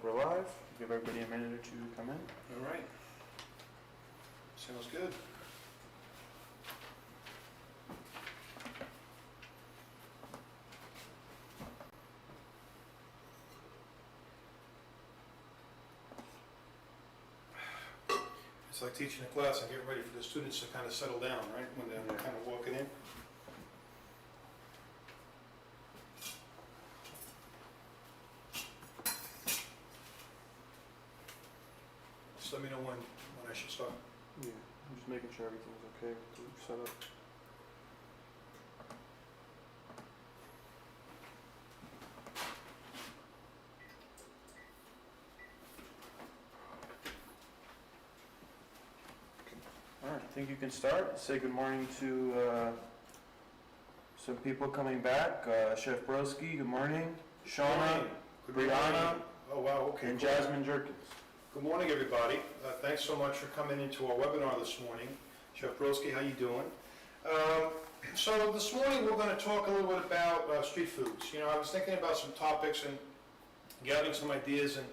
like we're live. Give everybody a minute or two to come in. All right. Sounds good. It's like teaching a class and getting ready for the students to kind of settle down, right? When they're kind of walking in. Just let me know when I should start. Yeah, I'm just making sure everything's okay with the setup. All right, I think you can start. Say good morning to some people coming back. Chef Broski, good morning. Shauna, Good Brianna, morning. Oh, wow, okay. and cool. Jasmine Jerkins. Good morning, everybody. Thanks so much for coming into our webinar this morning. Chef Broski, how you doing? So this morning we're going to talk a little bit about street foods. You know, I was thinking about some topics and gathering some ideas, and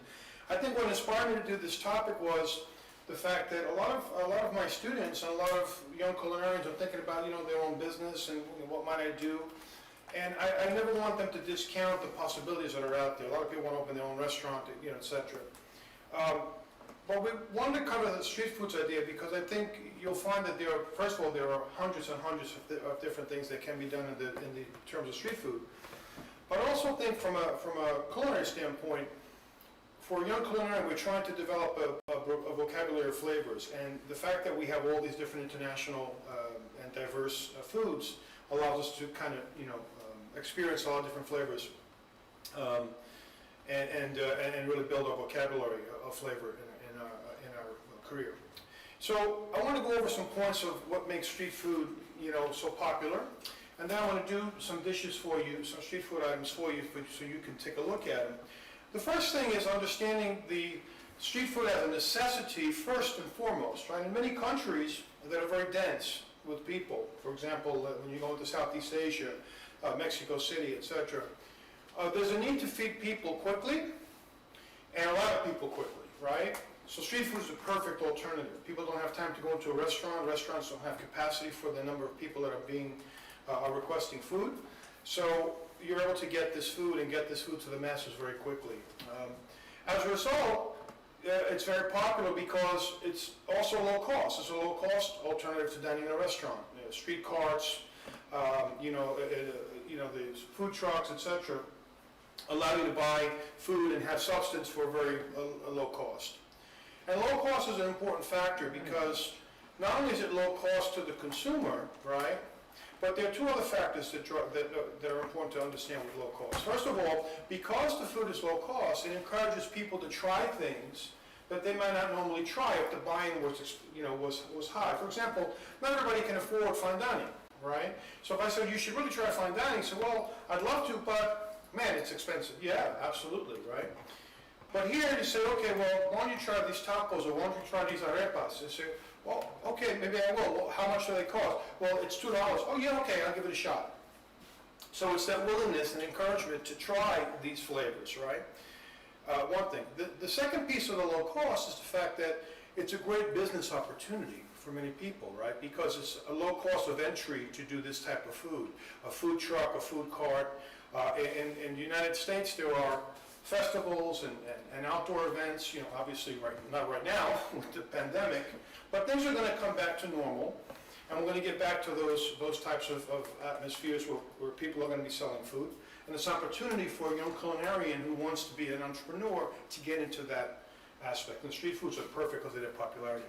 I think what inspired me to do this topic was the fact that a lot of my students and a lot of young culinarians are thinking about, you know, their own business and what might I do. And I never want them to discount the possibilities that are out there. A lot of people want to open their own restaurant, you know, et cetera. But we wanted to cover the street foods idea because I think you'll find that there are, first of all, there are hundreds and hundreds of different things that can be done in the terms of street food. But I also think from a culinary standpoint, for a young culinarian, we're trying to develop a vocabulary of flavors, and the fact that we have all these different international and diverse foods allows us to kind of, you know, experience a lot of different flavors, and really build our vocabulary of flavor in our career. So I want to go over some points of what makes street food, you know, so popular, and then I want to do some dishes for you, some street food items for you, so you can take a look at them. The first thing is understanding the street food as a necessity first and foremost, right? In many countries that are very dense with people, for example, when you go into Southeast Asia, Mexico City, etc., there's a need to feed people quickly, and a lot of people quickly, right? So street food is the perfect alternative. People don't have time to go into a restaurant. Restaurants don't have capacity for the number of people that are requesting food. So you're able to get this food to the masses very quickly. As a result, it's very popular because it's also low cost. It's a low cost alternative to dining in a restaurant. You know, street carts, the food trucks, etc., allow you to buy food and have substance for a very low cost. And low cost is an important factor because not only is it low cost to the consumer, right, but there are two other factors that are important to understand with low cost. First of all, because the food is low cost, it encourages people to try things that they might not normally try if the buy-in was high. For example, not everybody can afford fine dining, right? So if I said you should really try fine dining, say, well, I'd love to, but man, it's expensive. Yeah, absolutely, right? But here you say, okay, well, why don't you try these tacos, or why don't you try these arepas? You say, well, okay, maybe I will. Well, how much do they cost? Well, it's $2. Oh, yeah, okay, I'll give it a shot. So it's that willingness and encouragement to try these flavors, right? One thing. The second piece of the low cost is the fact that it's a great business opportunity for many people, right? Because it's a low cost of entry to do this type of food. A food truck, a food cart. In the United States, there are festivals and outdoor events, you know, obviously not right now with the pandemic, but things are going to come back to normal, and we're going to get back to those types of atmospheres where people are going to be selling food. And it's an opportunity for a young culinarian who wants to be an entrepreneur to get into that aspect. And street foods are perfect because of their popularity.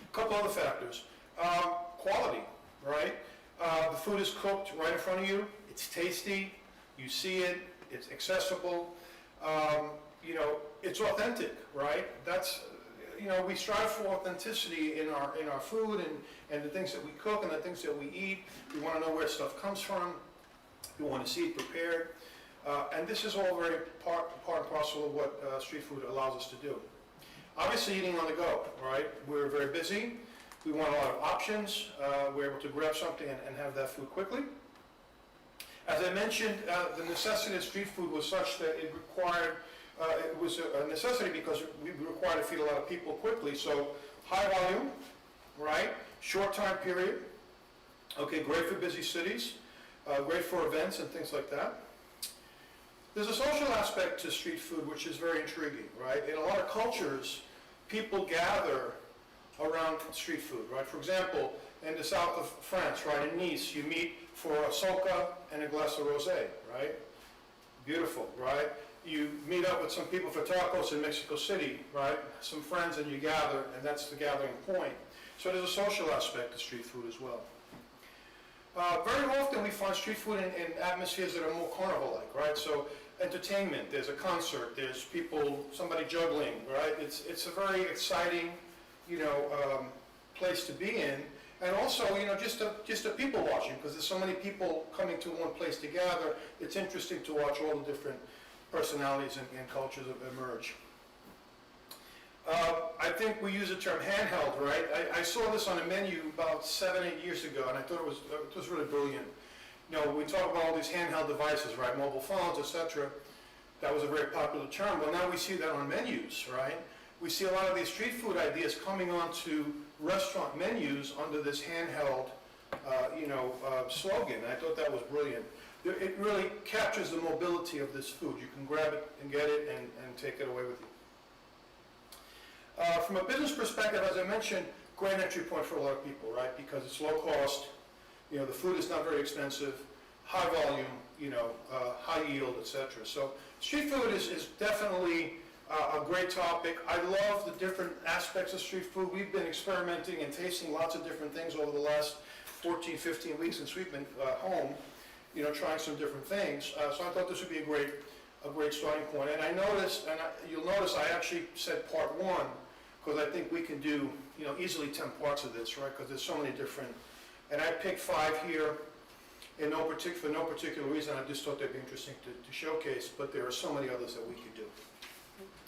A couple other factors. Quality, right? The food is cooked right in front of you. It's tasty. You see it. It's accessible. You know, it's authentic, right? That's, you know, we strive for authenticity in our food and the things that we cook and the things that we eat. We want to know where stuff comes from. We want to see it prepared. And this is all very part and parcel of what street food allows us to do. Obviously, eating on the go, right? We're very busy. We want a lot of options. We're able to grab something and have that food quickly. As I mentioned, the necessity of street food was such that it required it was a necessity because we required to feed a lot of people quickly. So high volume, right? Short time period. Okay, great for busy cities, great for events and things like that. There's a social aspect to street food which is very intriguing, right? In a lot of cultures, people gather around street food, right? For example, in the south of France, right, in Nice, you meet for a soca and a glass of rosé, right? Beautiful, right? You meet up with some people for tacos in Mexico City, right? Some friends and you gather, and that's the gathering point. So there's a social aspect to street food as well. Very often we find street food in atmospheres that are more carnival-like, right? So entertainment, there's a concert, there's people, somebody juggling, right? It's a very exciting, place to be in. And also, just a people watching, because there's so many people coming to one place to gather, it's interesting to watch all the different personalities and cultures emerge. I think we use the term handheld, right? I saw this on a menu about 7-8 years ago, and I thought it was really brilliant. We talk about all these handheld devices, right? Mobile phones, etc. That was a very popular term. Well, now we see that on menus, right? We see a lot of these street food ideas coming onto restaurant menus under this handheld, slogan. I thought that was brilliant. It really captures the mobility of this food. You can grab it and get it and take it away with you. From a business perspective, as I mentioned, great entry point for a lot of people, right? Because it's low cost, the food is not very expensive, high volume, high yield, etc. So street food is definitely a great topic. I love the different aspects of street food. We've been experimenting and tasting lots of different things over the last 14, 15 weeks since we've been home, trying some different things. So I thought this would be a great starting point. And I noticed, you'll notice I actually said part 1, because I think we can do, easily 10 parts of this, right? Because there's so many different, and I picked 5 here for no particular reason. I just thought they'd be interesting to showcase, but there are so many others that we could do.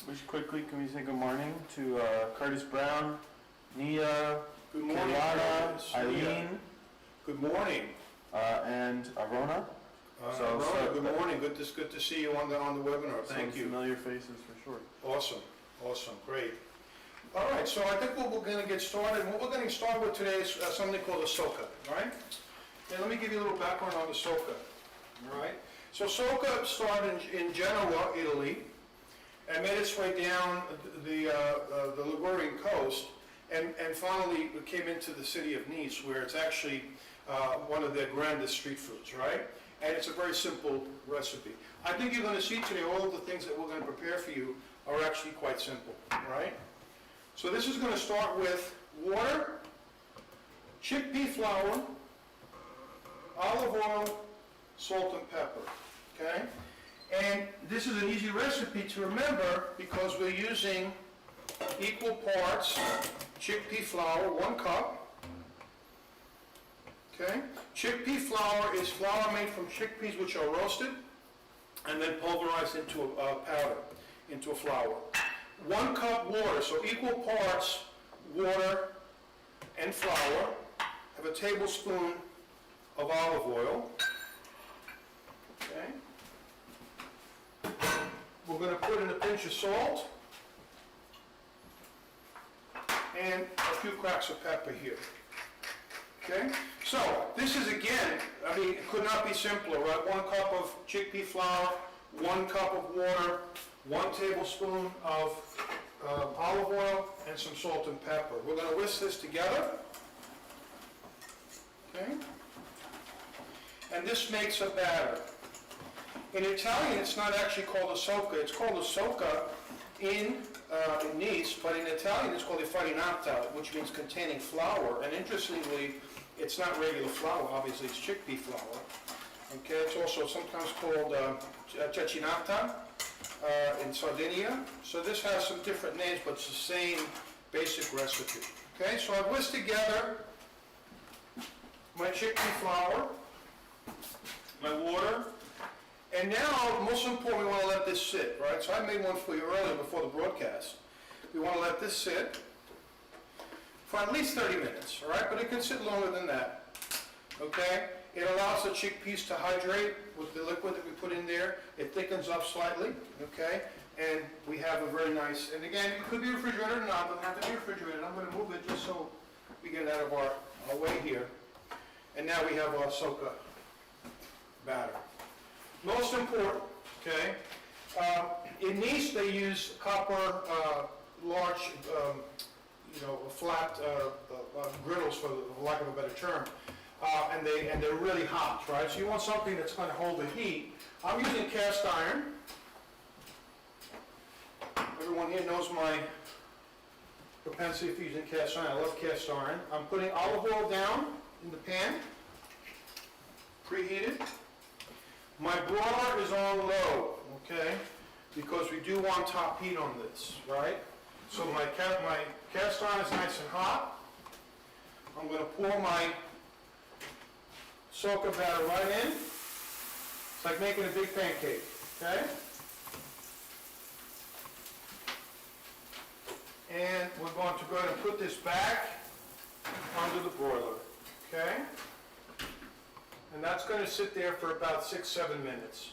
Which quickly, can we say good morning to Curtis Brown, Nia, Good morning, Kiana, Curtis. Eileen, Good morning. and Arona. Rona, good morning. Good to see you on the webinar. Thank Some you. familiar faces for sure. Awesome, great. All right, so I think we're going to get started. What we're going to start with today is something called a soca, all right? And let me give you a little background on the soca, all right? So soca started in Genoa, Italy, and made its way down the Ligurian coast, and finally it came into the city of Nice, where it's actually one of their grandest street foods, right? And it's a very simple recipe. I think you're going to see today all of the things that we're going to prepare for you are actually quite simple, right? So this is going to start with water, chickpea flour, olive oil, salt and pepper, okay? And this is an easy recipe to remember because we're using equal parts chickpea flour, 1 cup, okay? Chickpea flour is flour made from chickpeas which are roasted and then pulverized into a powder, into a flour. 1 cup water, so equal parts water and flour. Have a tablespoon of olive oil. Okay. We're going to put in a pinch of salt and a few cracks of pepper here. Okay, so this is again, it could not be simpler, right? 1 cup of chickpea flour, 1 cup of water, 1 tablespoon of olive oil, and some salt and pepper. We're going to whisk this together. Okay, and this makes a batter. In Italian, it's not actually called a soca. It's called a soca in Nice, but in Italian it's called a farinata, which means containing flour. And interestingly, it's not regular flour. Obviously, it's chickpea flour. Okay, it's also sometimes called cecinata in Sardinia. So this has some different names, but it's the same basic recipe. Okay, so I've whisked together my chickpea flour, my water, and now, most important, we want to let this sit, right? So I made one for you earlier before the broadcast. We want to let this sit for at least 30 minutes, all right? But it can sit longer than that, okay? It allows the chickpeas to hydrate with the liquid that we put in there. It thickens up slightly, okay? and we have a very nice, and again, it could be refrigerated or not, doesn't have to be refrigerated. I'm going to move it just so we get it out of our way here. And now we have our soca batter. Most important, okay? In Nice, they use copper, large, flat griddles, for lack of a better term, and they're really hot, right? So you want something that's going to hold the heat. I'm using cast iron. Everyone here knows my propensity for using cast iron. I love cast iron. I'm putting olive oil down in the pan, preheated. My broiler is on low, okay, because we do want top heat on this, right? So my cast iron is nice and hot. I'm going to pour my soca batter right in. It's like making a big pancake, okay? And we're going to go ahead and put this back under the broiler, okay? And that's going to sit there for about 6-7 minutes.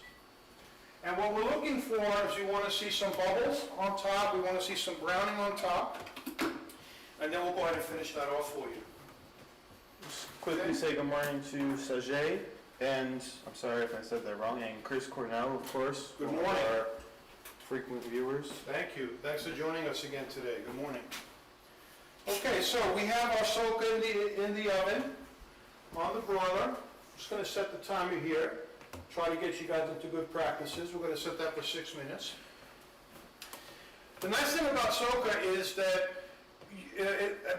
And what we're looking for is we want to see some bubbles on top, we want to see some browning on top, and then we'll go ahead and finish that off for you. Just quickly say good morning to Sajay, and I'm sorry if I said that wrong, and Chris Cornell, of course. Good one of morning. our frequent viewers. Thank you. Thanks for joining us again today. Good morning. Okay, so we have our soca in the oven on the broiler. Just going to set the timer here. Try to get you guys into good practices. We're going to set that for 6 minutes. The nice thing about soca is that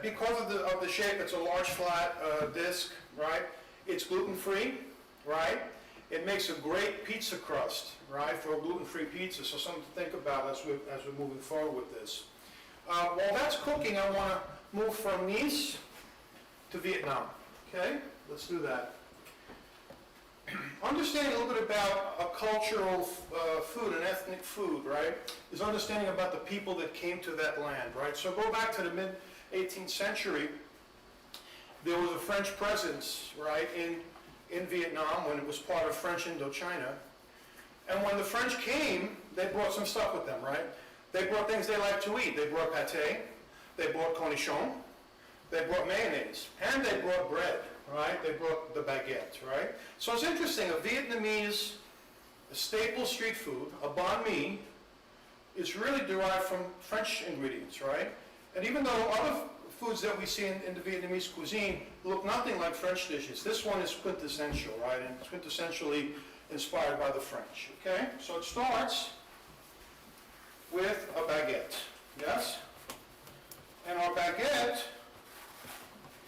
because of the shape, it's a large flat disc, right? It's gluten-free, right? It makes a great pizza crust, right, for a gluten-free pizza. So something to think about as we're moving forward with this. While that's cooking, I want to move from Nice to Vietnam. Okay, let's do that. Understanding a little bit about a cultural food, an ethnic food, right, is understanding about the people that came to that land, right? So go back to the mid-18th century. There was a French presence, right, in Vietnam when it was part of French Indochina. And when the French came, they brought some stuff with them, right? They brought things they like to eat. They brought pâté, they brought cornichon, they brought mayonnaise, and they brought bread, right? They brought the baguette, right? So it's interesting, a Vietnamese staple street food, a banh mi, is really derived from French ingredients, right? And even though other foods that we see in the Vietnamese cuisine look nothing like French dishes, this one is quintessential, right? And it's quintessentially inspired by the French, okay? So it starts with a baguette, yes? And our baguette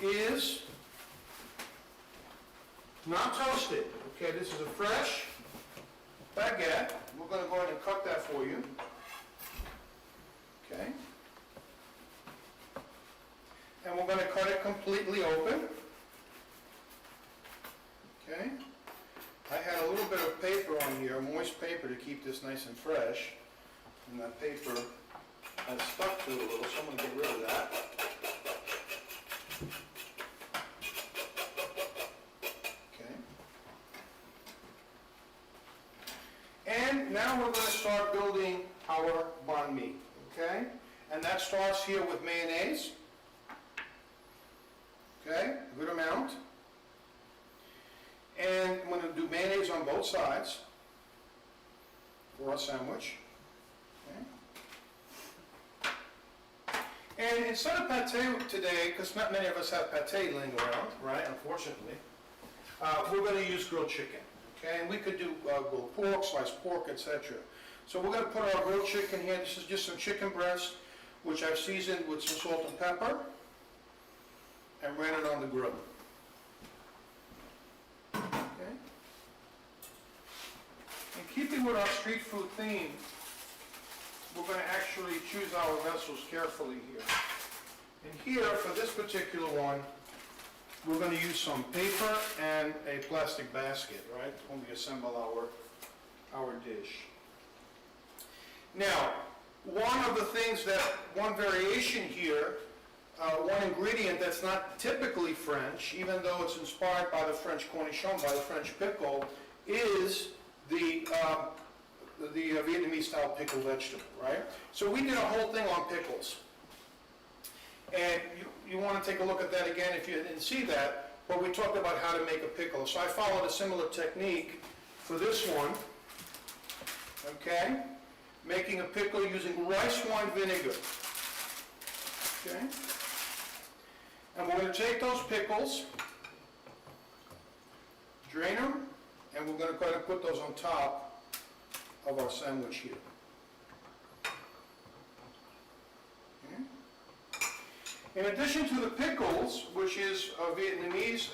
is not toasted, okay? This is a fresh baguette. We're going to go ahead and cut that for you, okay? And we're going to cut it completely open, okay? I had a little bit of paper on here, moist paper, to keep this nice and fresh. And that paper has stuck to it a little, so I'm going to get rid of that. Okay. And now we're going to start building our banh mi, okay? And that starts here with mayonnaise. Okay, a good amount. And I'm going to do mayonnaise on both sides for our sandwich. Okay. And instead of pâté today, because not many of us have pâté laying around, right, unfortunately, we're going to use grilled chicken. Okay, and we could do grilled pork, sliced pork, etc. So we're going to put our grilled chicken here. This is just some chicken breast, which I've seasoned with some salt and pepper, and ran it on the grill. Okay. And keeping with our street food theme, we're going to actually choose our vessels carefully here. And here, for this particular one, we're going to use some paper and a plastic basket, right, when we assemble our dish. Now, one variation here, one ingredient that's not typically French, even though it's inspired by the French cornichon, by the French pickle, is the the Vietnamese style pickled vegetable, right? So we did a whole thing on pickles. And you want to take a look at that again if you didn't see that, but we talked about how to make a pickle. So I followed a similar technique for this one, okay? Making a pickle using rice wine vinegar, okay? And we're going to take those pickles, drain them, and we're going to go ahead and put those on top of our sandwich here. Okay. In addition to the pickles, which is a Vietnamese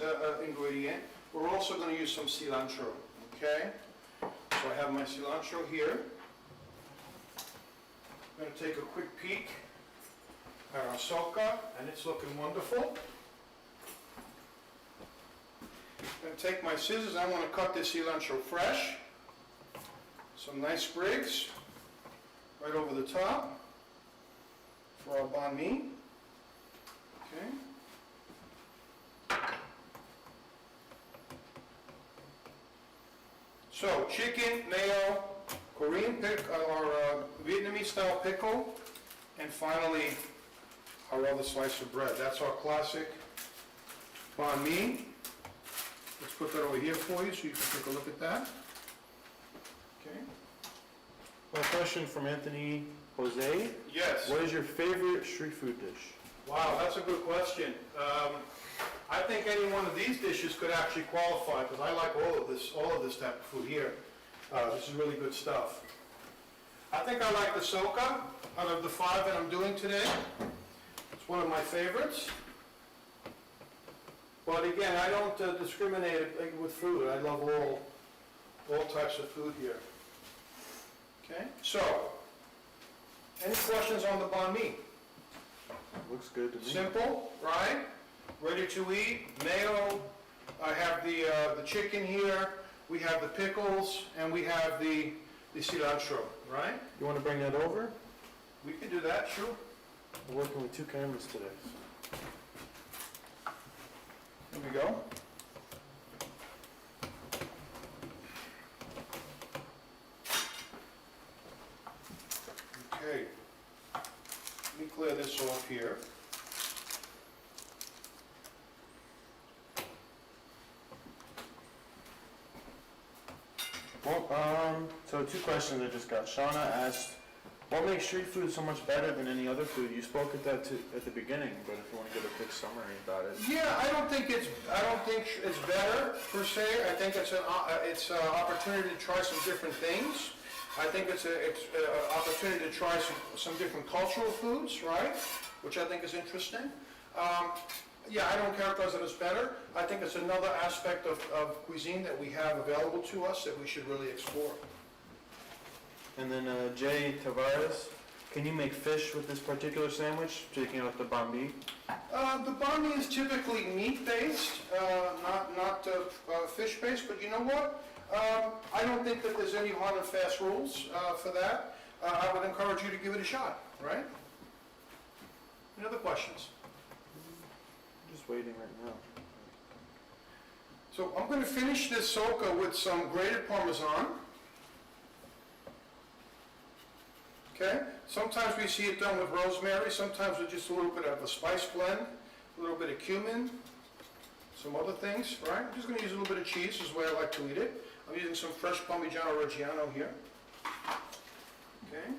ingredient, we're also going to use some cilantro, okay? So I have my cilantro here. I'm going to take a quick peek at our soca, and it's looking wonderful. I'm going to take my scissors, I want to cut this cilantro fresh. Some nice sprigs right over the top for our banh mi. Okay. So chicken, mayo, Korean or Vietnamese style pickle, and finally our other slice of bread. That's our classic banh mi. Let's put that over here for you so you can take a look at that. Okay. Well, a question from Anthony Jose. Yes. What is your favorite street food dish? Wow, that's a good question. I think any one of these dishes could actually qualify because I like all of this type of food here. This is really good stuff. I think I like the soca out of the 5 that I'm doing today. It's one of my favorites. But again, I don't discriminate with food. I love all types of food here. Okay, so any questions on the banh mi? Looks good to me. Simple, right? Ready to eat. Mayo. I have the chicken here. We have the pickles, and we have the cilantro, right? You want to bring that over? We can do that, sure. We're working with 2 cameras today. Here we go. Okay. Let me clear this off here. Well, so 2 questions I just got. Shauna asked, what makes street food so much better than any other food? You spoke at that at the beginning, but if you want to give a quick summary about it. Yeah, I don't think it's better per se. I think it's an opportunity to try some different things. I think it's an opportunity to try some different cultural foods, right? Which I think is interesting. Yeah, I don't characterize it as better. I think it's another aspect of cuisine that we have available to us that we should really explore. And then Jay Tavares, can you make fish with this particular sandwich? Speaking of the banh mi. The banh mi is typically meat-based, not fish-based, but you know what? I don't think that there's any hard and fast rules for that. I would encourage you to give it a shot, right? Any other questions? I'm just waiting right now. So I'm going to finish this soca with some grated Parmesan. Okay? Sometimes we see it done with rosemary, sometimes with just a little bit of a spice blend, a little bit of cumin, some other things, right? I'm just going to use a little bit of cheese, this is the way I like to eat it. I'm using some fresh Parmigiano Reggiano here. Okay?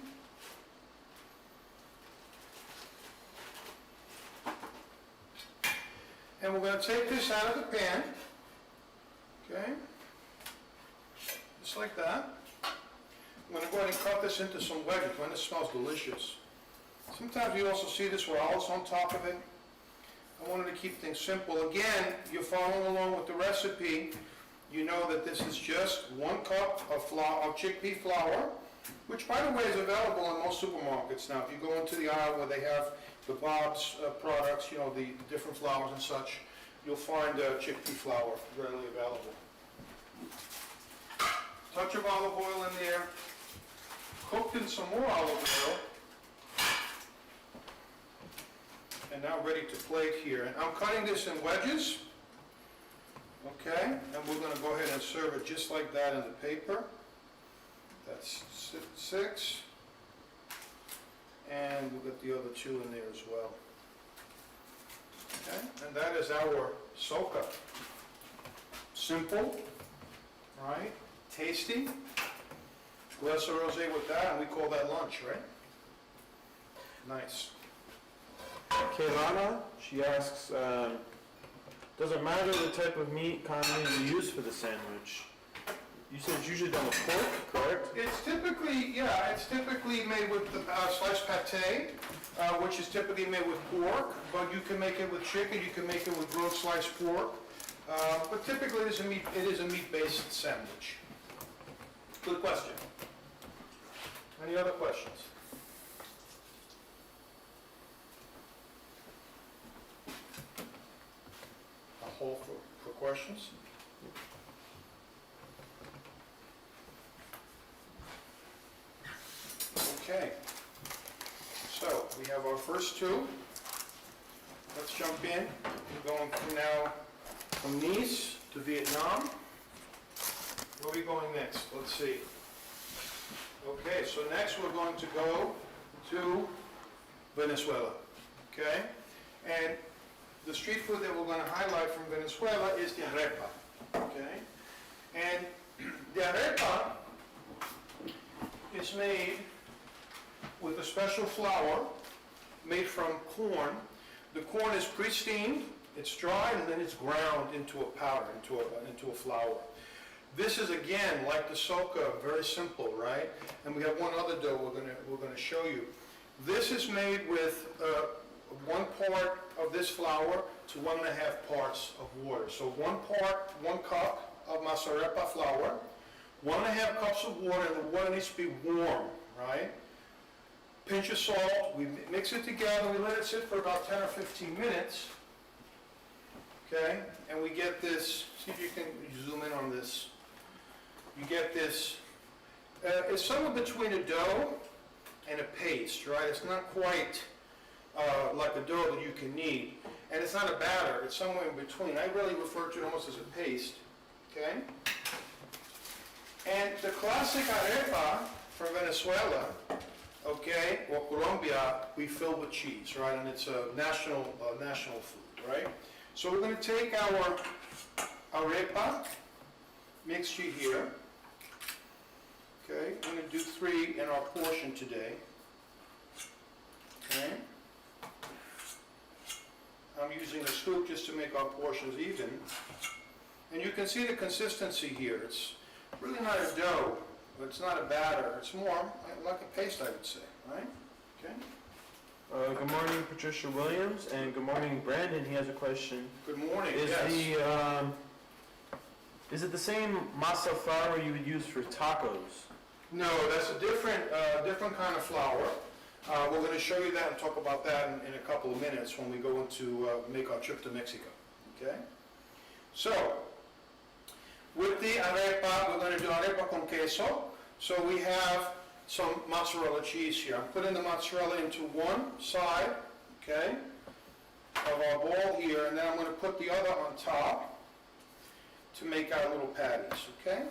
And we're going to take this out of the pan. Okay? Just like that. I'm going to go ahead and cut this into some wedges. Man, this smells delicious. Sometimes you also see this with olives on top of it. I wanted to keep things simple. Again, you're following along with the recipe. You know that this is just 1 cup of chickpea flour, which by the way is available in most supermarkets now. If you go into the aisle where they have the Bob's products, you know, the different flours and such, you'll find chickpea flour readily available. Touch of olive oil in there, cooked in some more olive oil, and now ready to plate here. And I'm cutting this in wedges, okay? And we're going to go ahead and serve it just like that in the paper. That's 6. And we'll get the other 2 in there as well. Okay, and that is our soca. Simple, right? Tasty. Glass of rosé with that, and we call that lunch, right? Nice. Kaylana, she asks, does it matter the type of meat commonly you use for the sandwich? You said it's usually done with pork, correct? It's typically made with the sliced pate, which is typically made with pork, but you can make it with chicken, you can make it with grilled sliced pork. But typically it is a meat-based sandwich. Good question. Any other questions? A hold for questions? Okay. So we have our first 2. Let's jump in. We're going now from Nice to Vietnam. Where are we going next? Let's see. Okay, so next we're going to go to Venezuela. Okay? And the street food that we're going to highlight from Venezuela is the arepa. Okay? And the arepa is made with a special flour made from corn. The corn is pre-steamed, it's dried, and then it's ground into a powder, into a flour. This is, again, like the soca, very simple, right? And we have one other dough we're gonna show you. This is made with 1 part of this flour to 1.5 parts of water. So 1 cup of masarepa flour, 1.5 cups of water, and the water needs to be warm, right? Pinch of salt, we mix it together, we let it sit for about 10 or 15 minutes, okay? And we get this, see if you can zoom in on this. You get this, it's somewhere between a dough and a paste, right? It's not quite like a dough that you can knead. And it's not a batter, it's somewhere in between. I really refer to it almost as a paste, okay? And the classic arepa from Venezuela, okay, or Colombia, we fill with cheese, right? And it's a national food, right? So we're going to take our arepa mixture here. Okay, we're going to do 3 in our portion today. Okay. I'm using a scoop just to make our portions even. And you can see the consistency here. It's really not a dough. It's not a batter, it's more like a paste, I would say, right? Okay. Good morning, Patricia Williams, and good morning, Brandon. He has a question. Good morning, Is it the same masa flour you would use for tacos? No, that's a different kind of flour. We're going to show you that and talk about that in a couple of minutes when we go into make our trip to Mexico, okay? So, with the arepa, we're going to do arepa con queso. So we have some mozzarella cheese here. I'm putting the mozzarella into one side, okay, of our bowl here, and then I'm going to put the other on top to make our little patties, okay?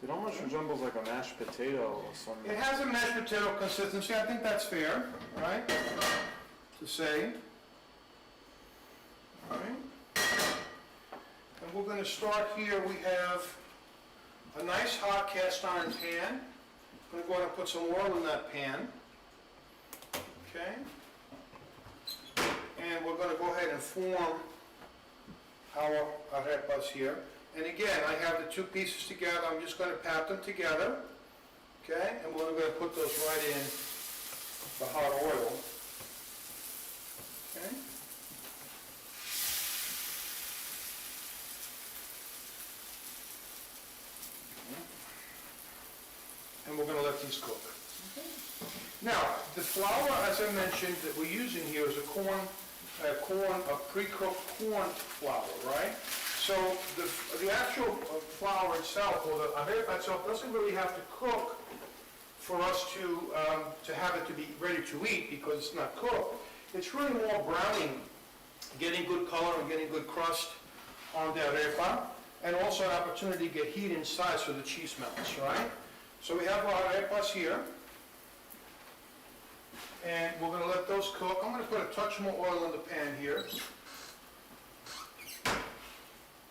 It almost resembles like a mashed potato or something. It has a mashed potato consistency. I think that's fair, right, to say. All right. And we're going to start here. We have a nice hot cast iron pan. I'm going to go ahead and put some oil in that pan. Okay. And we're going to go ahead and form our arepas here. And again, I have the 2 pieces together. I'm just going to pat them together. Okay. And we're going to put those right in the hot oil. Okay. And we're going to let these cook. Okay. Now, the flour, as I mentioned, that we're using here is a pre-cooked corn flour, right? So the actual flour itself, or the arepa itself, doesn't really have to cook for us to have it to be ready to eat because it's not cooked. It's really more browning, getting good color and getting good crust on the arepa, and also an opportunity to get heat inside so the cheese melts, right? So we have our arepas here. And we're gonna let those cook. I'm gonna put a touch more oil in the pan here.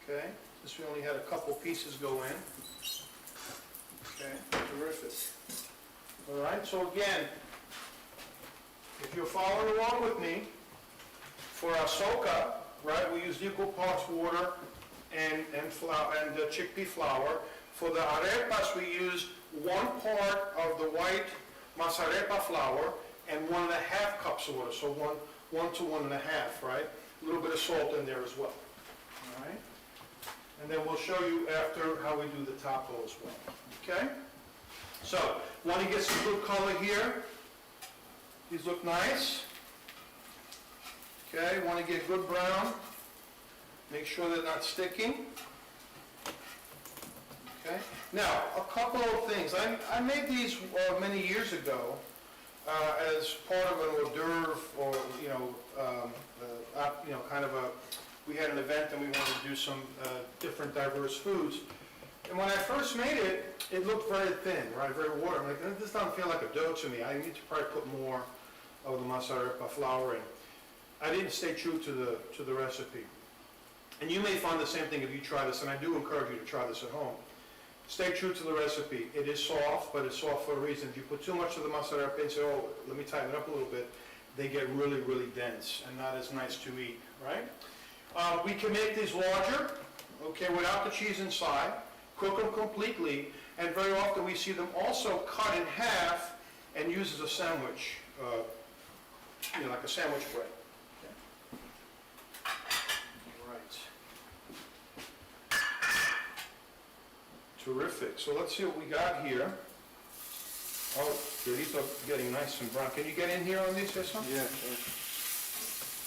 Okay, since we only had a couple pieces go in. Okay, terrific. All right, so again, if you're following along with me, for our soca, right, we use equal parts water and flour and chickpea flour. For the arepas, we use 1 part of the white masarepa flour and 1.5 cups of water, so 1 to 1.5, right? A little bit of salt in there as well. All right, and then we'll show you after how we do the taco as well. Okay. So, want to get some good color here. These look nice. Okay, want to get good brown. Make sure they're not sticking. Okay. Now, a couple of things. I made these many years ago as part of an hors d'oeuvre, or kind of a. We had an event and we wanted to do some different diverse foods. And when I first made it, it looked very thin, right, very watery. I'm like, this doesn't feel like a dough to me. I need to probably put more of the masarepa flour in. I didn't stay true to the recipe. And you may find the same thing if you try this, and I do encourage you to try this at home. Stay true to the recipe. It is soft, but it's soft for a reason. If you put too much of the masarepa and say, oh, let me tighten it up a little bit, they get really, really dense and not as nice to eat, right? We can make these larger, okay, without the cheese inside. Cook them completely, and very often we see them also cut in half and used as a sandwich, like a sandwich bread. Okay. Right. Terrific. So let's see what we got here. Oh, these are getting nice and brown. Can you get in here on these, Jason? Yeah, sure.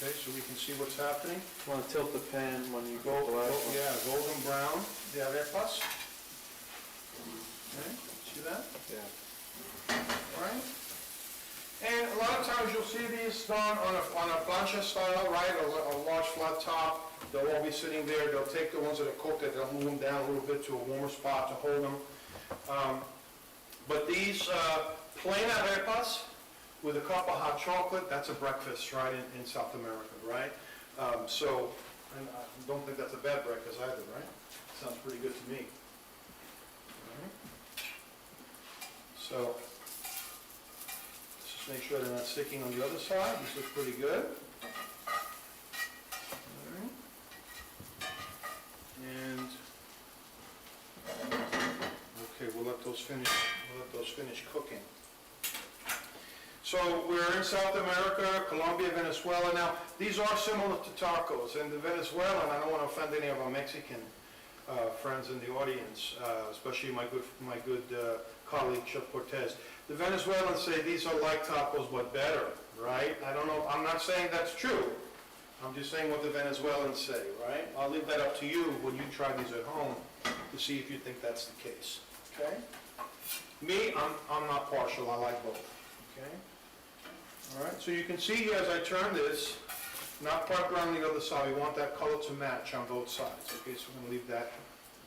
Okay, so we can see what's happening. Want to tilt the pan when you go Yeah, golden brown. The arepas. Okay, see that? Yeah. All right. And a lot of times you'll see these done on a plancha style, right? A large flat top. They'll all be sitting there. They'll take the ones that are cooked, they'll move them down a little bit to a warmer spot to hold them. But these plain arepas with a cup of hot chocolate, that's a breakfast, right, in South America, right? And I don't think that's a bad breakfast either, right? Sounds pretty good to me. All right. So, let's just make sure they're not sticking on the other side. These look pretty good. All right. And, okay, we'll let those finish cooking. So we're in South America, Colombia, Venezuela. Now, these are similar to tacos. And the Venezuelan, I don't want to offend any of our Mexican friends in the audience, especially my good colleague, Chef Cortez. The Venezuelans say these are like tacos, but better, right? I don't know, I'm not saying that's true. I'm just saying what the Venezuelans say, right? I'll leave that up to you when you try these at home to see if you think that's the case, okay? Me, I'm not partial, I like both, okay? All right, so you can see here as I turn this, not quite brown on the other side. We want that color to match on both sides. Okay, so we're going to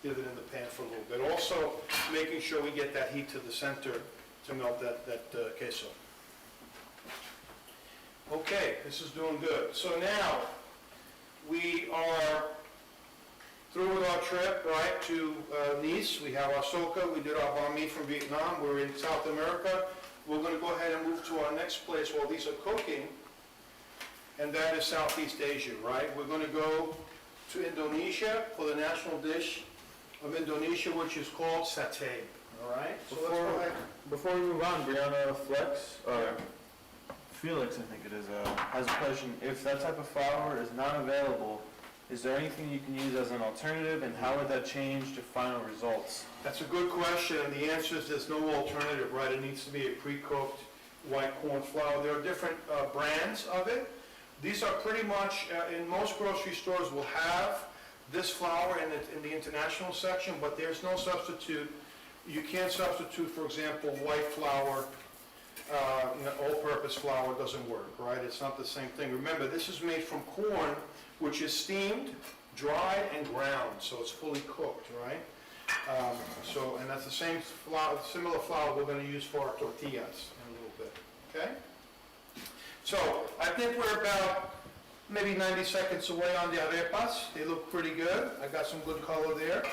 leave it in the pan for a little bit. Also, making sure we get that heat to the center to melt that queso. Okay, this is doing good. So now, we are through with our trip, right, to Nice. We have our soca. We did our banh mi from Vietnam. We're in South America. We're going to go ahead and move to our next place while these are cooking, and that is Southeast Asia, right? We're going to go to Indonesia for the national dish of Indonesia, which is called satay, all right? So let's go ahead. Before we move on, Brianna Flex, Felix, I think it is, has a question. If that type of flour is not available, is there anything you can use as an alternative, and how would that change the final results? That's a good question, and the answer is there's no alternative, right? It needs to be a pre-cooked white corn flour. There are different brands of it. These are pretty much, in most grocery stores will have this flour in the international section, but there's no substitute. You can't substitute, for example, white flour, all-purpose flour doesn't work, right? It's not the same thing. Remember, this is made from corn, which is steamed, dried, and ground, so it's fully cooked, right? And that's the same flour, similar flour we're gonna use for our tortillas in a little bit, okay? So, I think we're about maybe 90 seconds away on the arepas. They look pretty good. I got some good color there,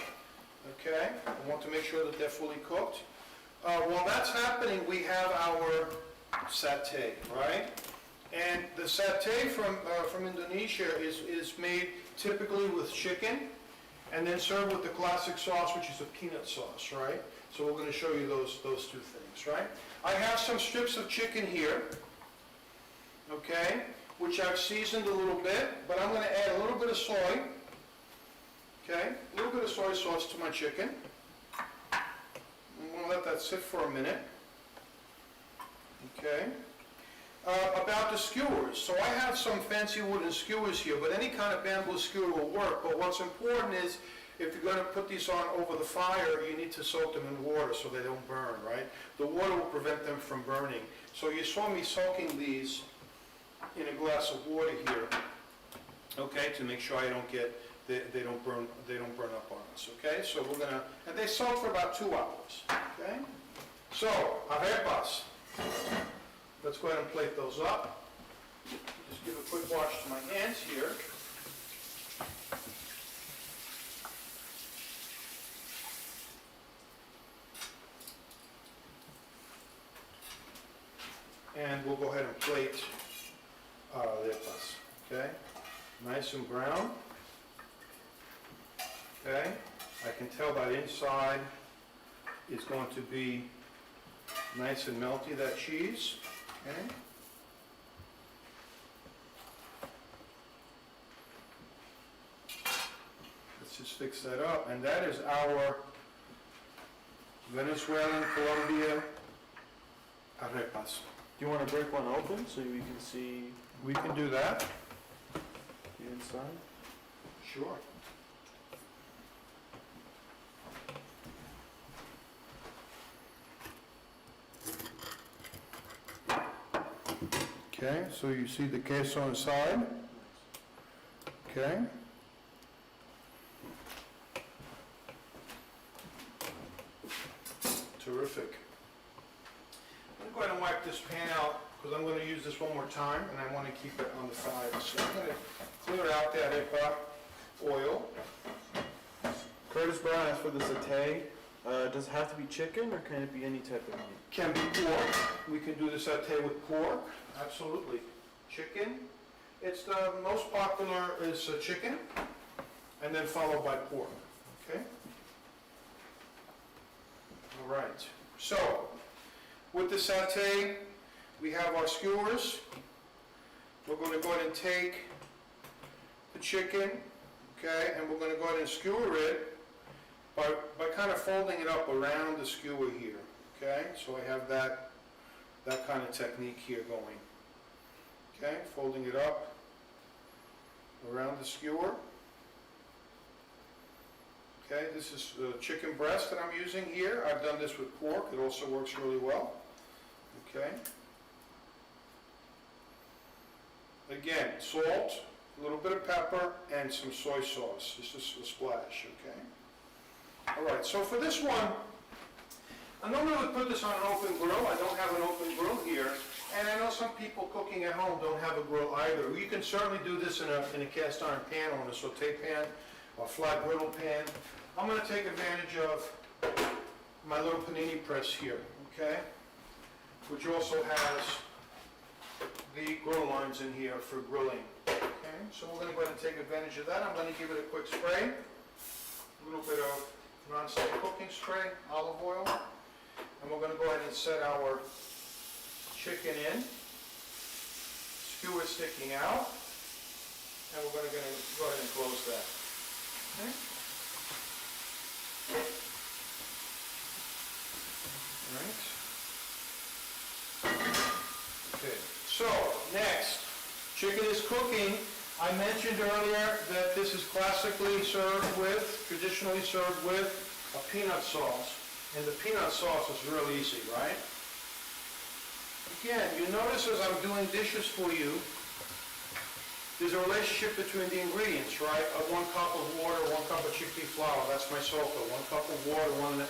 okay? I want to make sure that they're fully cooked. While that's happening, we have our satay, right? And the satay from Indonesia is made typically with chicken, and then served with the classic sauce, which is a peanut sauce, right? So we're going to show you those two things, right? I have some strips of chicken here, okay, which I've seasoned a little bit, but I'm going to add a little bit of soy, okay, a little bit of soy sauce to my chicken. I'm going to let that sit for a minute, okay. About the skewers, so I have some fancy wooden skewers here, but any kind of bamboo skewer will work. But what's important is, if you're going to put these on over the fire, you need to soak them in water so they don't burn, right? The water will prevent them from burning. So you saw me soaking these in a glass of water here, okay, to make sure I don't get they don't burn up on us, okay? So we're gonna, and they soak for about 2 hours, okay? So arepas. Let's go ahead and plate those up. Just give a quick wash to my hands here. And we'll go ahead and plate our arepas, okay? Nice and brown, okay? I can tell that inside is going to be nice and melty, that cheese. Okay. Let's just fix that up. And that is our Venezuelan Colombia arepas. Do you want to break one open so we can see We can do that. the inside? Sure. Okay, so you see the queso inside. Okay. Terrific. I'm going to go ahead and wipe this pan out because I'm going to use this one more time and I want to keep it on the side. So I'm going to clear out that arepa oil. Curtis Brown asked for the satay. Does it have to be chicken or can it be any type of meat? Can be pork. We can do the satay with pork. Absolutely. Chicken. It's the most popular is chicken, and then followed by pork. Okay. All right. So, with the satay, we have our skewers. We're going to go ahead and take the chicken, okay, and we're going to go ahead and skewer it by kind of folding it up around the skewer here. Okay, so I have that kind of technique here going. Okay, folding it up around the skewer. Okay, this is the chicken breast that I'm using here. I've done this with pork. It also works really well. Okay. Again, salt, a little bit of pepper, and some soy sauce. This is a splash, okay? All right, so for this one, I normally would put this on an open grill. I don't have an open grill here. And I know some people cooking at home don't have a grill either. You can certainly do this in a cast iron pan or in a saute pan or flat griddle pan. I'm going to take advantage of my little panini press here, okay? Which also has the grill lines in here for grilling. Okay, so we're going to go ahead and take advantage of that. I'm going to give it a quick spray. A little bit of non-stick cooking spray, olive oil. And we're going to go ahead and set our chicken in. Skewer sticking out. And we're going to go ahead and close that. Okay. All right. Okay. So, next, chicken is cooking. I mentioned earlier that this is classically traditionally served with a peanut sauce. And the peanut sauce is real easy, right? Again, you notice as I'm doing dishes for you, there's a relationship between the ingredients, right? 1 cup of water, 1 cup of chickpea flour, that's my soca. 1 cup of water, 1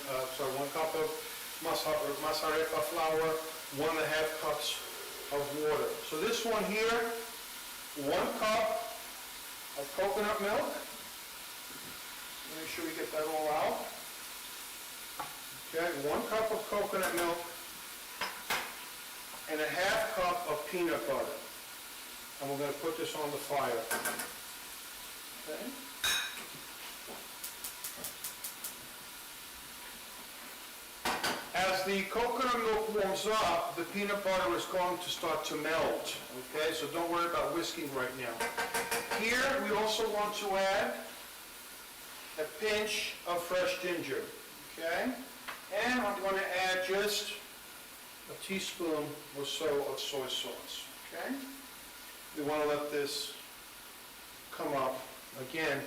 cup of mozzarella flour, 1.5 cups of water. So this one here, 1 cup of coconut milk. Make sure we get that all out. Okay, 1 cup of coconut milk and 1/2 cup of peanut butter. And we're going to put this on the fire. Okay. As the coconut milk warms up, the peanut butter is going to start to melt. Okay, so don't worry about whisking right now. Here, we also want to add a pinch of fresh ginger. Okay, and I'm going to add just a teaspoon or so of soy sauce. Okay. We want to let this come up. Again,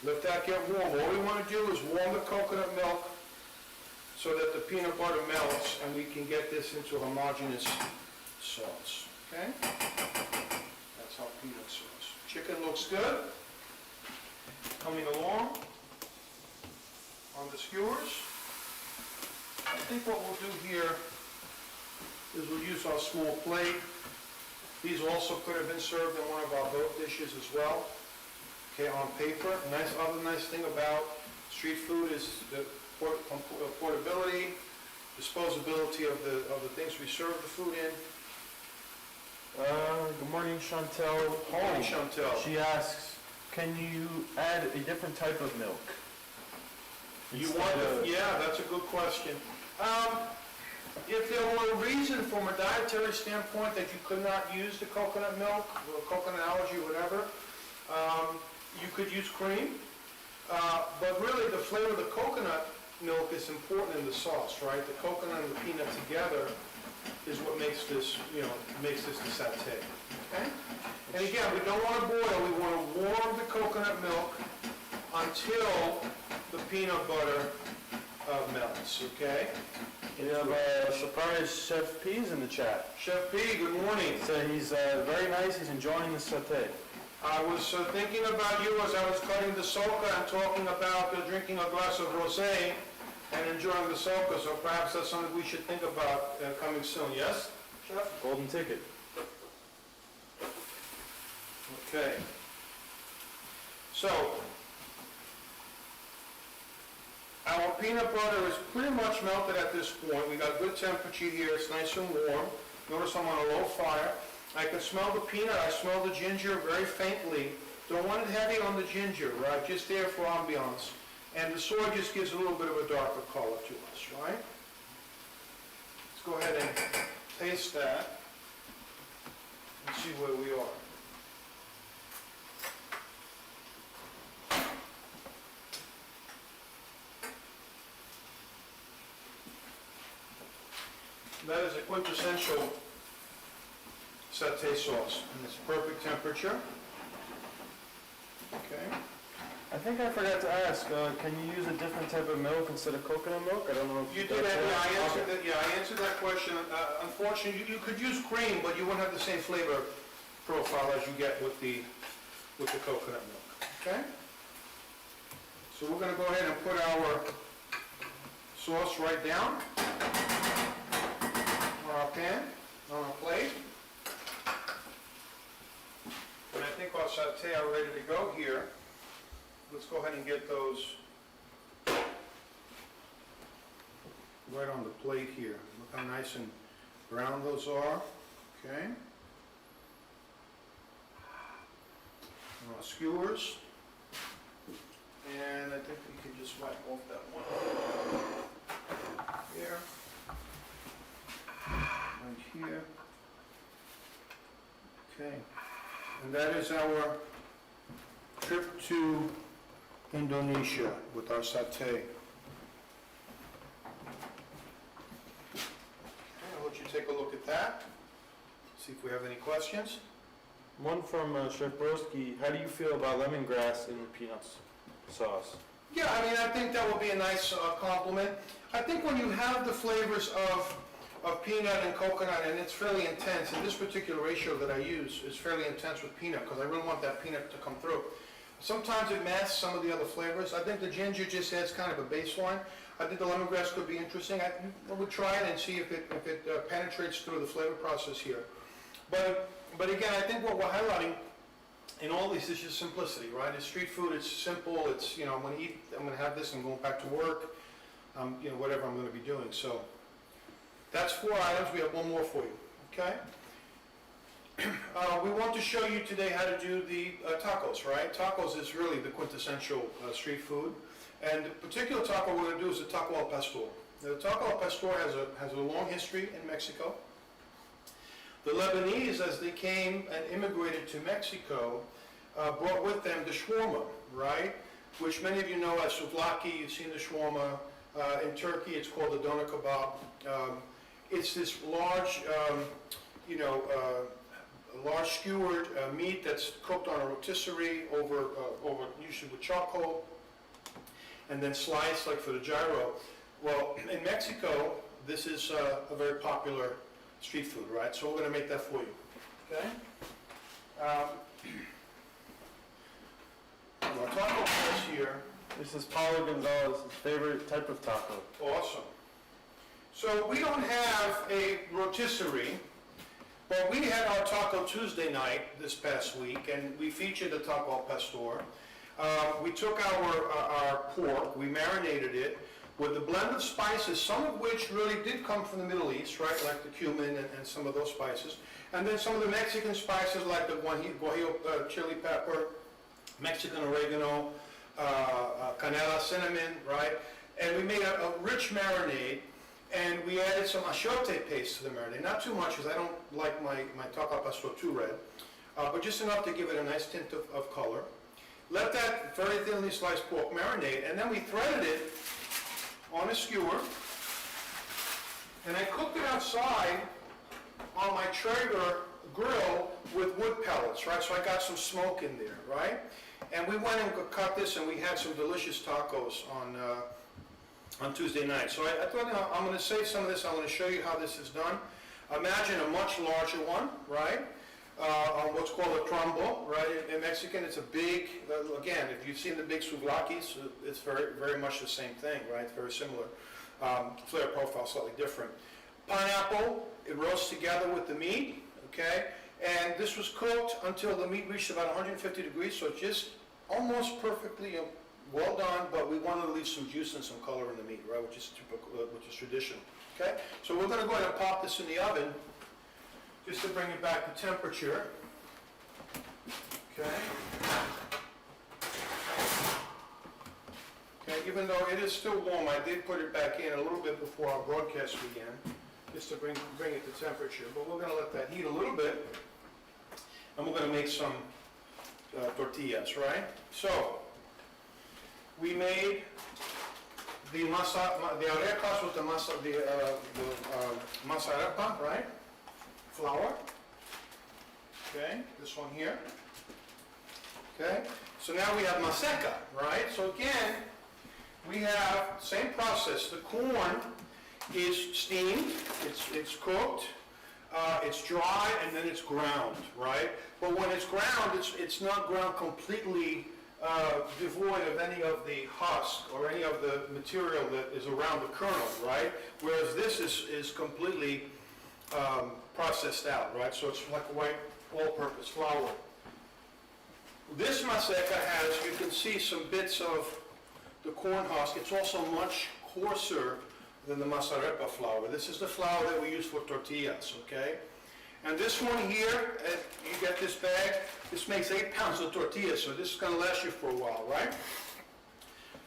let that get warm. All we want to do is warm the coconut milk so that the peanut butter melts and we can get this into homogeneous sauce. Okay? That's our peanut sauce. Chicken looks good. Coming along on the skewers. I think what we'll do here is we'll use our small plate. These also could have been served in one of our boat dishes as well, okay, on paper. Other nice thing about street food is the portability, disposability of the things we serve the food in. Good morning, Chantel. Good morning, Chantel. She asks, can you add a different type of milk? Yeah, that's a good question. If there were a reason from a dietary standpoint that you could not use the coconut milk, or coconut allergy, whatever, you could use cream. But really, the flavor of the coconut milk is important in the sauce, right? The coconut and the peanut together is what makes this, makes this the satay. Okay? And again, we don't want to boil. We want to warm the coconut milk until the peanut butter melts. Okay? We have surprise Chef P's in the chat. Chef P, good morning. So he's very nice. He's enjoying the sauté. I was thinking about you as I was cutting the soca and talking about drinking a glass of rosé and enjoying the soca. So perhaps that's something we should think about coming soon. Yes, Chef? Golden ticket. Okay. So, our peanut butter is pretty much melted at this point. We got good temperature here. It's nice and warm. Notice I'm on a low fire. I can smell the peanut. I smell the ginger very faintly. Don't want it heavy on the ginger, right? Just there for ambiance. And the soy just gives a little bit of a darker color to us, right? Let's go ahead and taste that and see where we are. That is a quintessential satay sauce, and it's perfect temperature. Okay. I think I forgot to ask, can you use a different type of milk instead of coconut milk? I don't know if You did that, I answered that question. Unfortunately, you could use cream, but you won't have the same flavor profile as you get with the coconut milk. Okay? So we're going to go ahead and put our sauce right down on our pan, on our plate. And I think our satay are ready to go here. Let's go ahead and get those right on the plate here. Look how nice and brown those are. Okay. And our skewers. And I think we can just wipe off that one. Here. Right here. Okay. And that is our trip to Indonesia with our satay. I'll let you take a look at that. See if we have any questions. One from Chef Broski. How do you feel about lemongrass in the peanuts sauce? Yeah, I mean, I think that would be a nice compliment. I think when you have the flavors of of peanut and coconut, and it's fairly intense. And this particular ratio that I use is fairly intense with peanut, because I really want that peanut to come through. Sometimes it masks some of the other flavors. I think the ginger just adds kind of a baseline. I think the lemongrass could be interesting. I would try it and see if it penetrates through the flavor process here. But again, I think what we're highlighting in all these is just simplicity, right? It's street food, it's simple, it's, you know, I'm gonna have this, I'm going back to work, you know, whatever I'm gonna be doing. So that's 4 items. We have one more for you, okay? We want to show you today how to do the tacos, right? Tacos is really the quintessential street food. And the particular taco we're going to do is the taco al pastor. Now, the taco al pastor has a long history in Mexico. The Lebanese, as they came and immigrated to Mexico, brought with them the shawarma, right? Which many of you know as souvlaki. You've seen the shawarma. In Turkey, it's called the doner kebab. It's this large, large skewered meat that's cooked on a rotisserie over usually with charcoal, and then sliced like for the gyro. Well, in Mexico, this is a very popular street food, right? So we're going to make that for you, okay? Our taco place here. This is Paulo Gonzalez's favorite type of taco. Awesome. So we don't have a rotisserie, but we had our Taco Tuesday night this past week, and we featured the taco al pastor. We took our pork, we marinated it with a blend of spices, some of which really did come from the Middle East, right, like the cumin and some of those spices, and then some of the Mexican spices like the guajillo chili pepper, Mexican oregano, canela, cinnamon, right, and we made a rich marinade, and we added some achiote paste to the marinade, not too much because I don't like my taco al pastor too red, but just enough to give it a nice tint of color. Let that very thinly sliced pork marinate, and then we threaded it on a skewer, and I cooked it outside on my Traeger grill with wood pellets, right? So I got some smoke in there, right? And we went and cut this, and we had some delicious tacos on Tuesday night. So I thought, you know, I'm going to save some of this. I'm going to show you how this is done. Imagine a much larger one, right? On what's called a trombo, right? In Mexican, it's a big, again, if you've seen the big souvlakis, it's very, very much the same thing, right? It's very similar. Flavor profile slightly different. Pineapple, it roasts together with the meat, okay? And this was cooked until the meat reached about 150 degrees, so it's just almost perfectly well done, but we wanted to leave some juice and some color in the meat, right? Which is typical, which is traditional, okay? So we're going to go ahead and pop this in the oven, just to bring it back to temperature. Okay. Okay, even though it is still warm, I did put it back in a little bit before our broadcast began, just to bring it to temperature. But we're going to let that heat a little bit, and we're going to make some tortillas, right? So, we made the arepas with the masa arepa, right? Flour, okay, this one here, okay, so now we have maseca, right? So again, we have same process. The corn is steamed, it's cooked, it's dry, and then it's ground, right? But when it's ground, it's not ground completely devoid of any of the husk or any of the material that is around the kernel, right? Whereas this is completely processed out, right? So it's like a white all-purpose flour. This maseca has, you can see some bits of the corn husk. It's also much coarser than the masa arepa flour. This is the flour that we use for tortillas, okay? And this one here, you get this bag, this makes 8 pounds of tortillas, so this is going to last you for a while, right?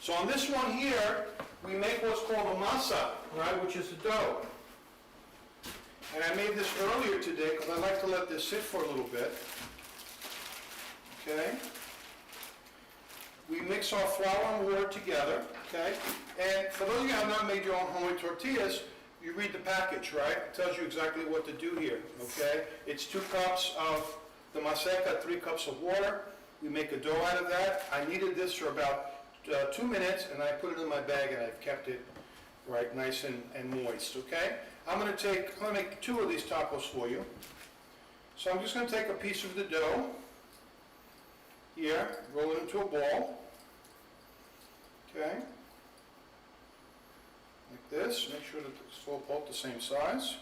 So on this one here, we make what's called a masa, right, which is the dough. And I made this earlier today because I like to let this sit for a little bit. Okay? We mix our flour and water together, okay? And for those of you who have not made your own homemade tortillas, you read the package, right? It tells you exactly what to do here, okay? It's 2 cups of the maseca, 3 cups of water. We make a dough out of that. I kneaded this for about 2 minutes, and I put it in my bag, and I've kept it right nice and moist, okay? I'm gonna make 2 of these tacos for you. So I'm just gonna take a piece of the dough here, roll it into a ball. Okay. Like this, make sure that it's all both the same size.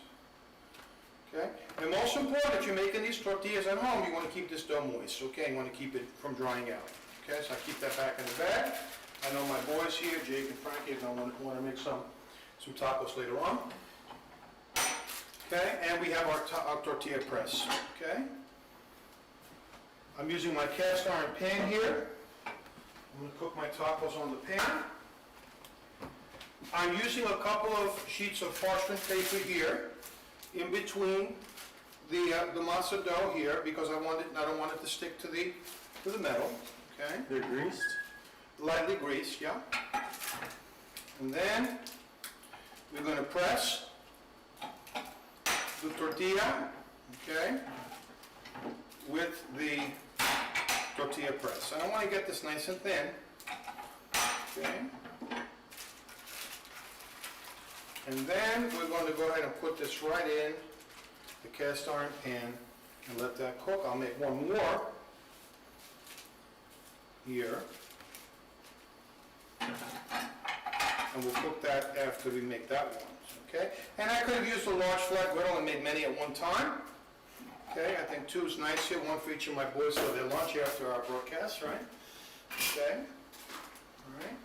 Okay, and most important, if you're making these tortillas at home, you want to keep this dough moist, okay? You want to keep it from drying out. Okay, so I keep that back in the bag. I know my boys here, Jake and Frankie, are going to want to make some tacos later on. Okay, and we have our tortilla press, okay? I'm using my cast iron pan here. I'm going to cook my tacos on the pan. I'm using a couple of sheets of parchment paper here in between the masa dough here because I don't want it to stick to the metal. Okay, They're greased? lightly greased, yeah. And then we're going to press the tortilla, okay, with the tortilla press. And I want to get this nice and thin. Okay. And then we're going to go ahead and put this right in the cast iron pan and let that cook. I'll make one more here. And we'll cook that after we make that one, okay? And I could have used a large flat griddle and made many at one time. Okay, I think 2 is nice here, 1 for each of my boys for their lunch after our broadcast, right? Okay, all right.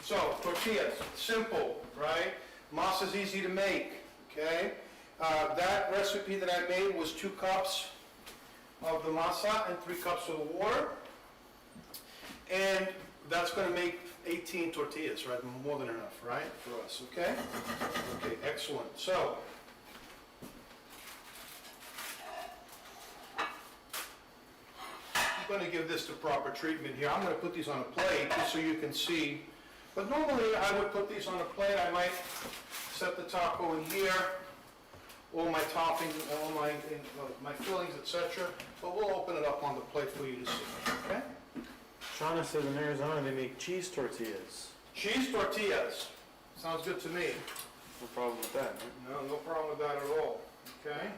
So, tortillas, simple, right? Masa's easy to make, okay? That recipe that I made was 2 cups of the masa and 3 cups of the water. And that's going to make 18 tortillas, right? More than enough, right? For us, okay? Okay, excellent. So, I'm going to give this the proper treatment here. I'm going to put these on a plate just so you can see. But normally I would put these on a plate. I might set the taco in here, all my toppings, all my fillings, etc. But we'll open it up on the plate for you to see, okay? Shauna says in Arizona they make cheese tortillas. Cheese tortillas. Sounds good to me. No problem with that. No problem with that at all, okay?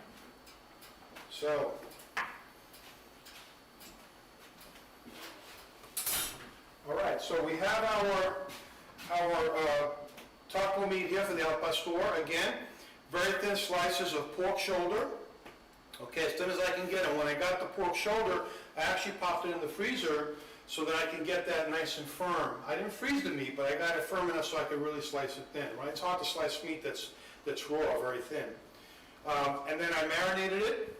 So, all right, so we have our taco meat here for the al pastor. Again, very thin slices of pork shoulder. Okay, as thin as I can get them. When I got the pork shoulder, I actually popped it in the freezer so that I can get that nice and firm. I didn't freeze the meat, but I got it firm enough so I could really slice it thin, right? It's hard to slice meat that's raw, very thin. And then I marinated it,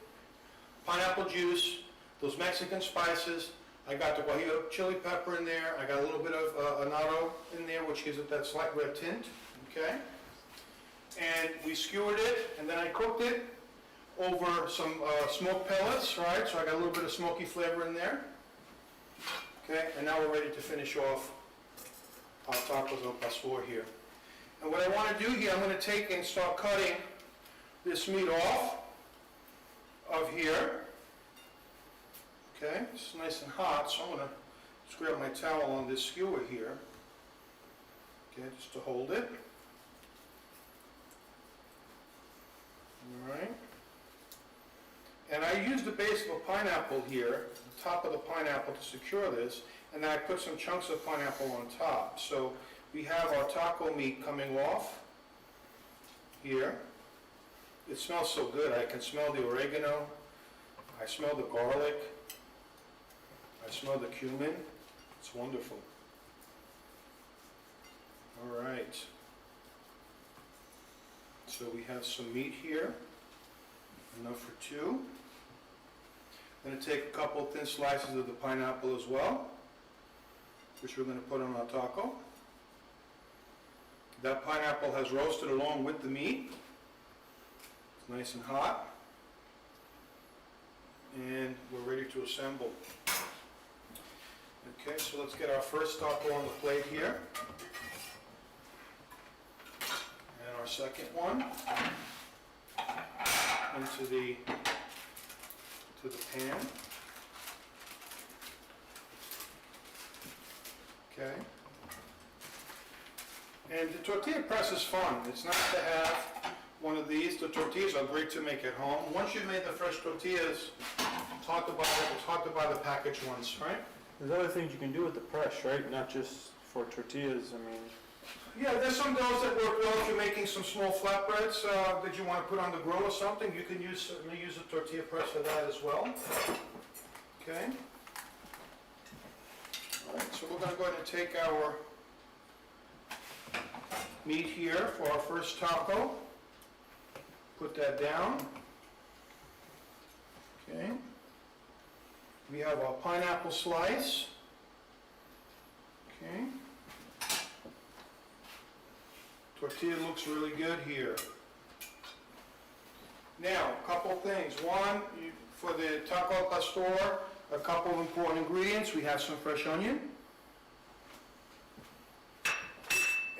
pineapple juice, those Mexican spices. I got the guajillo chili pepper in there. I got a little bit of annatto in there, which gives it that slight red tint, okay? And we skewered it, and then I cooked it over some smoked pellets, right? So I got a little bit of smoky flavor in there. Okay, and now we're ready to finish off our tacos al pastor here. And what I want to do here, I'm going to take and start cutting this meat off of here. Okay, it's nice and hot, so I'm going to just grab my towel on this skewer here. Okay, just to hold it. All right. And I used the base of a pineapple here, the top of the pineapple to secure this, and then I put some chunks of pineapple on top. So we have our taco meat coming off here. It smells so good. I can smell the oregano. I smell the garlic. I smell the cumin. It's wonderful. All right. So we have some meat here, enough for 2. I'm going to take a couple thin slices of the pineapple as well, which we're going to put on our taco. That pineapple has roasted along with the meat. It's nice and hot. And we're ready to assemble. Okay, so let's get our first taco on the plate here. And our second one into the pan. Okay. And the tortilla press is fun. It's nice to have one of these. The tortillas are great to make at home. Once you've made the fresh tortillas, it's hard to buy the packaged ones, right? There's other things you can do with the press, right? Not just for tortillas, I mean. Yeah, there's some doughs that work well if you're making some small flatbreads that you want to put on the grill or something. You can certainly use a tortilla press for that as well. Okay. All right, so we're going to go ahead and take our meat here for our first taco. Put that down. Okay. We have our pineapple slice. Okay. Tortilla looks really good here. Now, a couple things. One, for the taco al pastor, a couple of important ingredients. We have some fresh onion.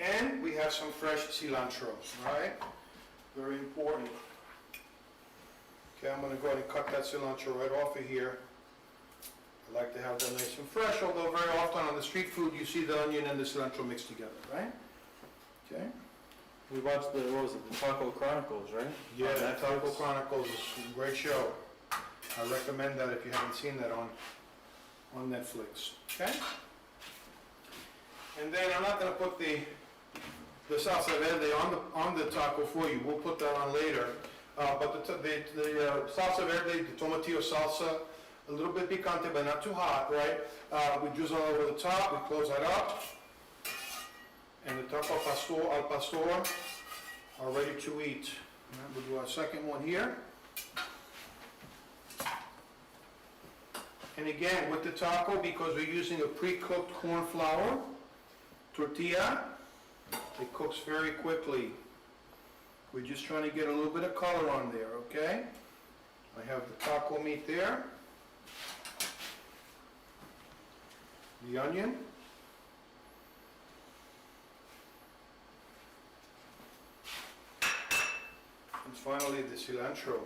And we have some fresh cilantro, all right? Very important. Okay, I'm going to go ahead and cut that cilantro right off of here. I like to have that nice and fresh, although very often on the street food you see the onion and the cilantro mixed together, right? Okay. We watched the, what was it, the Taco Chronicles, right? Yeah, On that Netflix. Taco Chronicles is a great show. I recommend that if you haven't seen that on Netflix. Okay? And then I'm not going to put the salsa verde on the taco for you. We'll put that on later. But the salsa verde, the tomatillo salsa, a little bit picante, but not too hot, right? We drizzle over the top. We close that up. And the taco al pastor are ready to eat. And we'll do our second one here. And again, with the taco, because we're using a pre-cooked corn flour tortilla, it cooks very quickly. We're just trying to get a little bit of color on there, okay? I have the taco meat there. The onion. And finally the cilantro.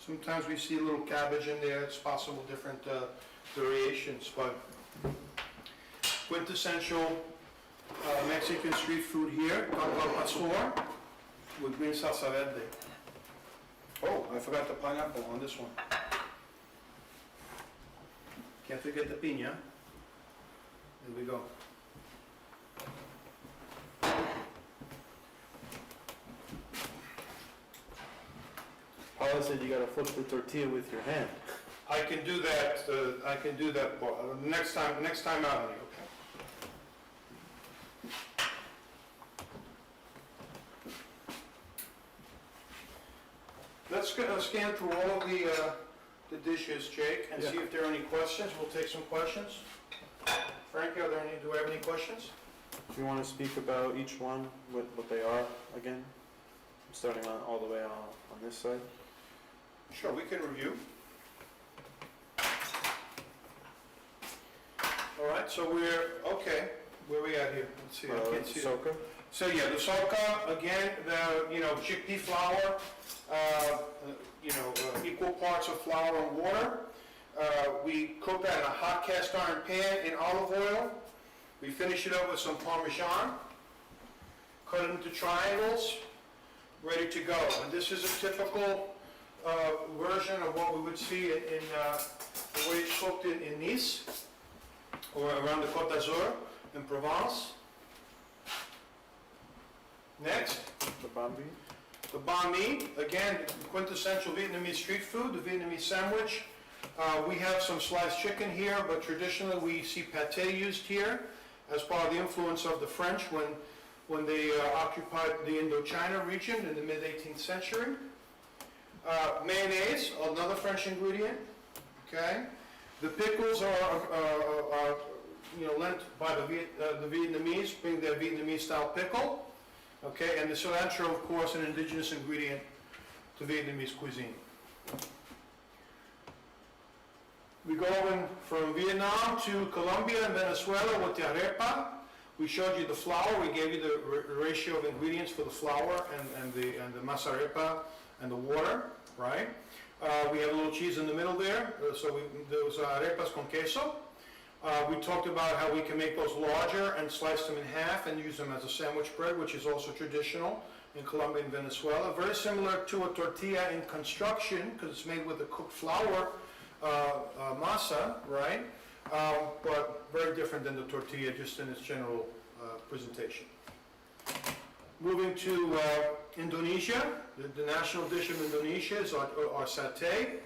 Sometimes we see a little cabbage in there. It's possible different variations, but quintessential Mexican street food here, taco al pastor with green salsa verde. Oh, I forgot the pineapple on this one. Can't forget the piña. There we go. Paula said you gotta flip the tortilla with your hand. I can do that. Next time out, honey. Okay. Let's scan through all of the dishes, Jake, and see if there are any questions. We'll take some questions. Frankie, do I have any questions? Do you wanna speak about each one, what they are again? Starting on all the way on this side? Sure, we can review. All right, so okay, where are we at here? Let's see, I can't see. Soca? So yeah, the soca, again, chickpea flour, equal parts of flour and water. We cook that in a hot cast iron pan in olive oil. We finish it up with some Parmesan, cut it into triangles, ready to go. And this is a typical version of what we would see in the way it's cooked in Nice or around the Côte d'Azur in Provence. Next, The bambi? the banh mi, again, quintessential Vietnamese street food, the Vietnamese sandwich. We have some sliced chicken here, but traditionally we see pate used here as part of the influence of the French when they occupied the Indochina region in the mid-18th century. Mayonnaise, another French ingredient, okay? The pickles are lent by the Vietnamese, being their Vietnamese-style pickle, okay? And the cilantro, of course, an indigenous ingredient to Vietnamese cuisine. We go over from Vietnam to Colombia and Venezuela with the arepa. We showed you the flour. We gave you the ratio of ingredients for the flour and the masa arepa and the water, right? We have a little cheese in the middle there. So those arepas con queso. We talked about how we can make those larger and slice them in half and use them as a sandwich bread, which is also traditional in Colombia and Venezuela. Very similar to a tortilla in construction, because it's made with a cooked flour masa, right? But very different than the tortilla, just in its general presentation. Moving to Indonesia, the national dish of Indonesia is our satay.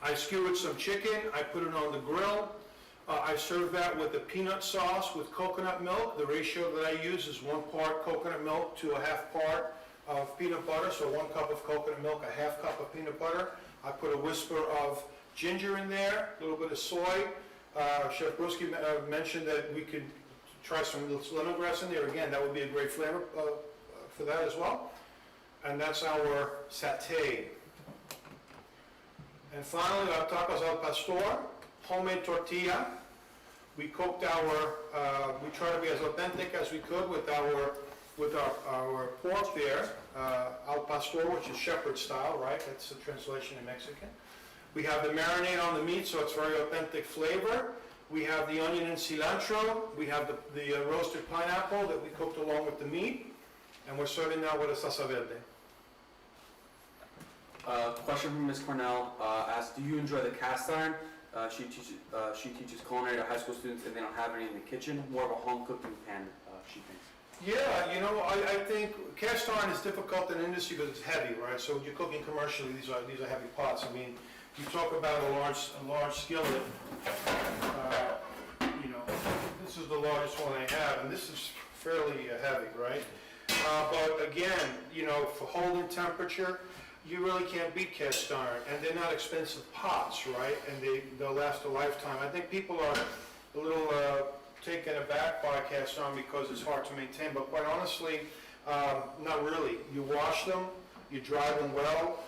I skewered some chicken, I put it on the grill. I serve that with a peanut sauce with coconut milk. The ratio that I use is 1 part coconut milk to a half part of peanut butter. So 1 cup of coconut milk, a half cup of peanut butter. I put a whisper of ginger in there, a little bit of soy. Chef Bruski mentioned that we could try some lemongrass in there. Again, that would be a great flavor for that as well. And that's our satay. And finally, our tacos al pastor, homemade tortilla. We cooked we try to be as authentic as we could with our pork there, al pastor, which is shepherd style, right? That's the translation in Mexican. We have the marinade on the meat, so it's very authentic flavor. We have the onion and cilantro. We have the roasted pineapple that we cooked along with the meat. And we're serving now with a salsa verde. Question from Ms. Cornell asks, do you enjoy the cast iron? She teaches culinary to high school students and they don't have any in the kitchen. More of a home cooking pan, she thinks. Yeah, you know, I think cast iron is difficult in industry because it's heavy, right? So when you're cooking commercially, these are heavy pots. I mean, you talk about a large skillet. You know, this is the largest one I have, and this is fairly heavy, right? But again, you know, for holding temperature, you really can't beat cast iron, and they're not expensive pots, right? And they'll last a lifetime. I think people are a little taken aback by cast iron because it's hard to maintain, but quite honestly, not really. You wash them, you dry them well.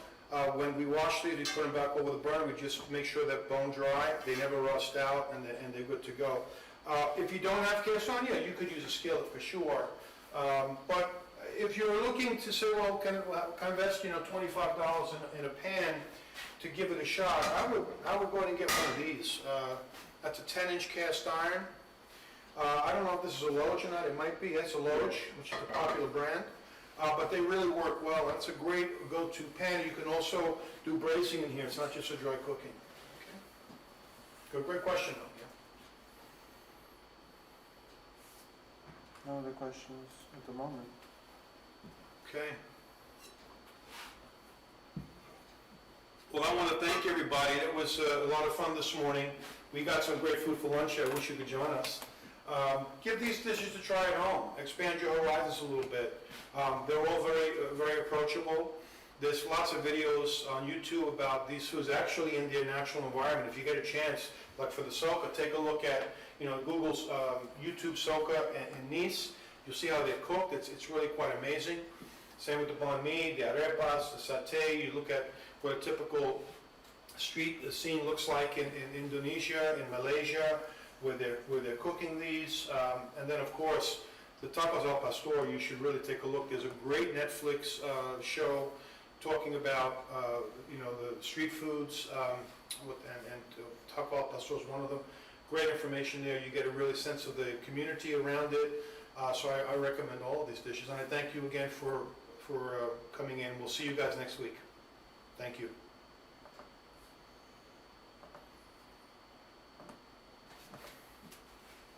When we wash these, we put them back over the burner. We just make sure they're bone dry, they never rust out, and they're good to go. If you don't have cast iron, yeah, you could use a skillet for sure. But if you're looking to say, well, can I invest, you know, $25 in a pan to give it a shot, I would go ahead and get one of these. That's a 10-inch cast iron. I don't know if this is a Loge or not. It might be. It's a Loge, which is a popular brand. But they really work well. That's a great go-to pan. You can also do braising in here. It's not just a dry cooking. Okay. Good, great question, though. No other questions at the moment. Okay. Well, I want to thank everybody. It was a lot of fun this morning. We got some great food for lunch. I wish you could join us. Give these dishes a try at home. Expand your horizons a little bit. They're all very approachable. There's lots of videos on YouTube about these foods actually in their natural environment. If you get a chance, like for the soca, take a look at, you know, Google's YouTube soca in Nice. You'll see how they're cooked. It's really quite amazing. Same with the banh mi, the arepas, the satay. You look at what a typical street scene looks like in Indonesia, in Malaysia, where they're cooking these. And then, of course, the tacos al pastor, you should really take a look. There's a great Netflix show talking about, you know, the street foods, and taco al pastor is one of them. Great information there. You get a really sense of the community around it. So I recommend all of these dishes. And I thank you again for coming in. We'll see you guys next week. Thank you.